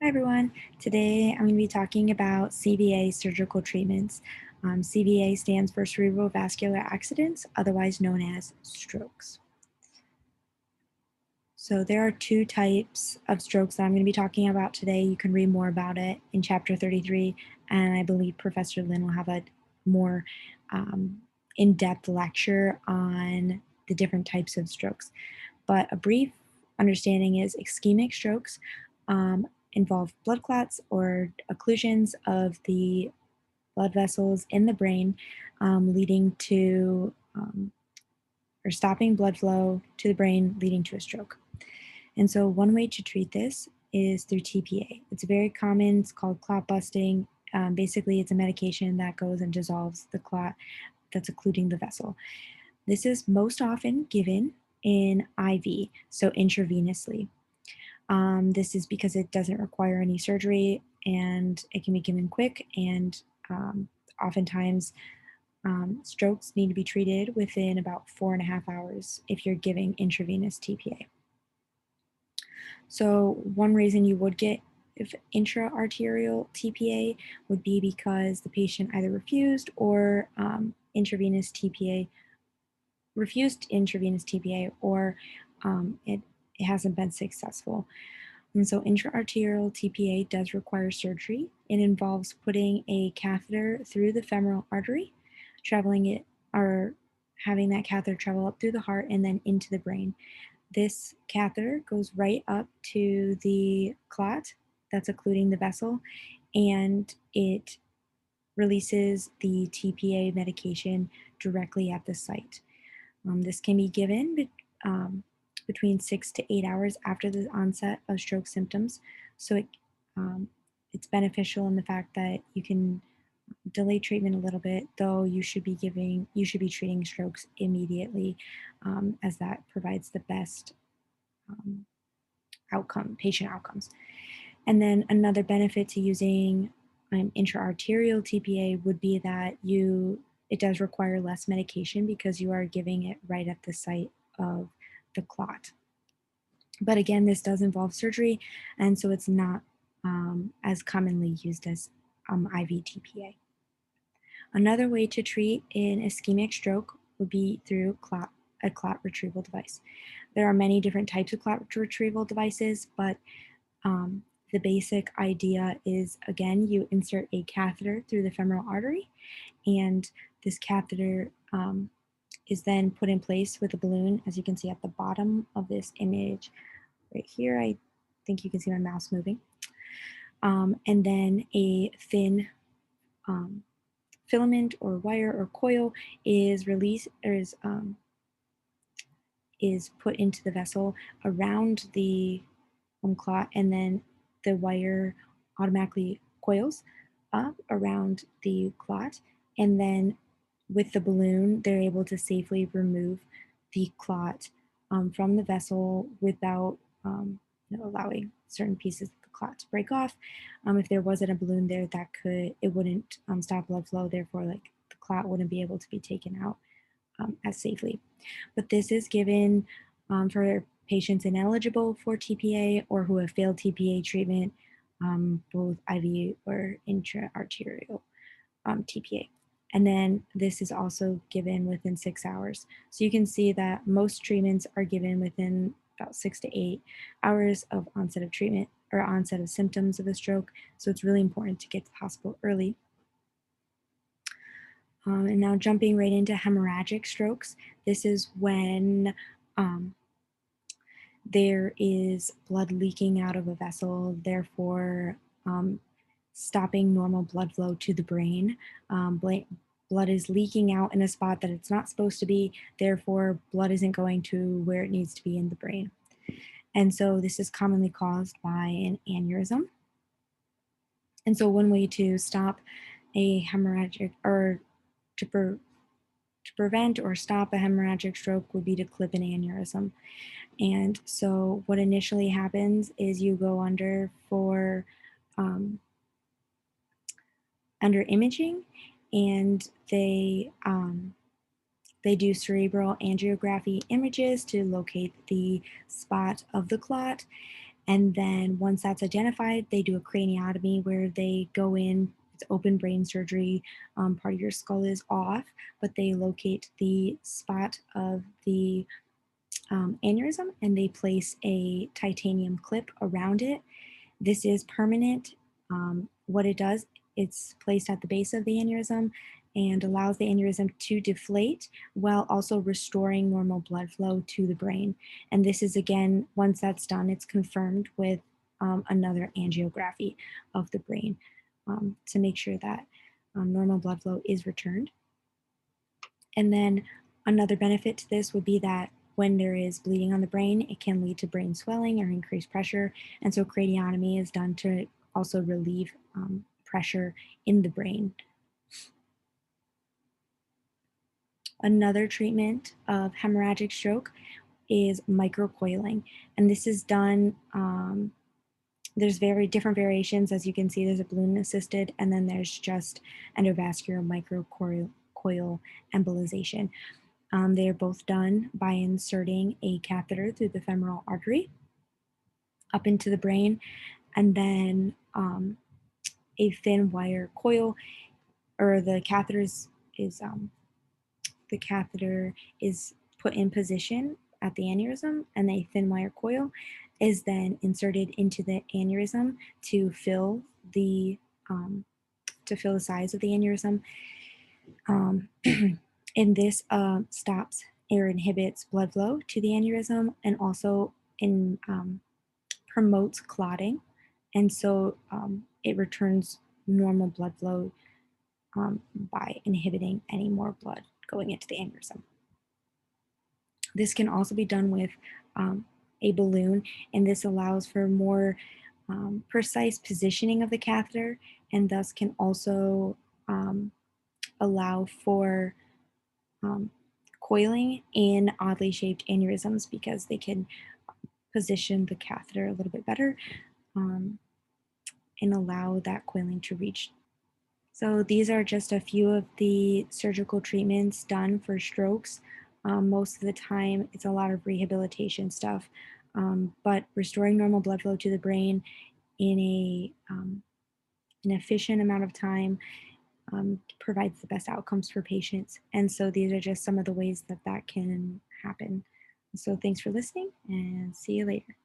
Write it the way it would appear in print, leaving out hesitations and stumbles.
Hi everyone. Today I'm going to be talking about CVA surgical treatments. CVA stands for cerebral vascular accidents, otherwise known as strokes. So there are two types of strokes that I'm going to be talking about today. You can read more about it in chapter 33, and I believe Professor Lynn will have a more in-depth lecture on the different types of strokes. But a brief understanding is ischemic strokes involve blood clots or occlusions of the blood vessels in the brain, leading to or stopping blood flow to the brain, leading to a stroke. And so, one way to treat this is through TPA. It's very common, it's called clot busting. Basically, it's a medication that goes and dissolves the clot that's occluding the vessel. This is most often given in IV, so intravenously. This is because it doesn't require any surgery and it can be given quick, and oftentimes strokes need to be treated within about 4.5 hours if you're giving intravenous TPA. So one reason you would get intra-arterial TPA would be because the patient either refused intravenous TPA, or it hasn't been successful. And so intra-arterial TPA does require surgery. It involves putting a catheter through the femoral artery, having that catheter travel up through the heart and then into the brain. This catheter goes right up to the clot that's occluding the vessel, and it releases the TPA medication directly at the site. This can be given between 6 to 8 hours after the onset of stroke symptoms. So it's beneficial in the fact that you can delay treatment a little bit, though you should be treating strokes immediately, as that provides the best patient outcomes. And then another benefit to using intra-arterial TPA would be that it does require less medication because you are giving it right at the site of the clot. But again, this does involve surgery, and so it's not as commonly used as IV TPA. Another way to treat an ischemic stroke would be through a clot retrieval device. There are many different types of clot retrieval devices, but the basic idea is, again, you insert a catheter through the femoral artery, and this catheter is then put in place with a balloon, as you can see at the bottom of this image right here. I think you can see my mouse moving. And then a thin filament or wire or coil is put into the vessel around the clot, and then the wire automatically coils up around the clot, and then with the balloon they're able to safely remove the clot from the vessel without allowing certain pieces of the clot to break off. If there wasn't a balloon there, it wouldn't stop blood flow, therefore the clot wouldn't be able to be taken out as safely. But this is given for patients ineligible for TPA or who have failed TPA treatment, both IV or intra-arterial TPA. And then this is also given within 6 hours. So you can see that most treatments are given within about 6 to 8 hours of onset of treatment or onset of symptoms of a stroke. So it's really important to get to the hospital early. And now jumping right into hemorrhagic strokes. This is when there is blood leaking out of a vessel, therefore stopping normal blood flow to the brain. Blood is leaking out in a spot that it's not supposed to be, therefore blood isn't going to where it needs to be in the brain. And so this is commonly caused by an aneurysm. And so one way to stop a hemorrhagic, or to prevent or stop a hemorrhagic stroke, would be to clip an aneurysm. And so what initially happens is you go under for under imaging, and they do cerebral angiography images to locate the spot of the clot. And then once that's identified, they do a craniotomy where they go in. It's open brain surgery. Part of your skull is off, but they locate the spot of the aneurysm and they place a titanium clip around it. This is permanent. What it does, it's placed at the base of the aneurysm and allows the aneurysm to deflate while also restoring normal blood flow to the brain. And this is again, once that's done, it's confirmed with another angiography of the brain to make sure that normal blood flow is returned. And then another benefit to this would be that when there is bleeding on the brain, it can lead to brain swelling or increased pressure. And so craniotomy is done to also relieve pressure in the brain. Another treatment of hemorrhagic stroke is microcoiling. And this is done, there's very different variations. As you can see, there's a balloon assisted, and then there's just endovascular microcoil embolization. They are both done by inserting a catheter through the femoral artery up into the brain, and then a thin wire coil, or the catheter is put in position at the aneurysm, and a thin wire coil is then inserted into the aneurysm to fill the size of the aneurysm. And this stops or inhibits blood flow to the aneurysm and also promotes clotting. And so it returns normal blood flow by inhibiting any more blood going into the aneurysm. This can also be done with a balloon, and this allows for more precise positioning of the catheter and thus can also allow for coiling in oddly shaped aneurysms because they can position the catheter a little bit better um, and allow that coiling to reach. So these are just a few of the surgical treatments done for strokes. Most of the time, it's a lot of rehabilitation stuff, but restoring normal blood flow to the brain in an efficient amount of time provides the best outcomes for patients. And so these are just some of the ways that that can happen. So thanks for listening and see you later.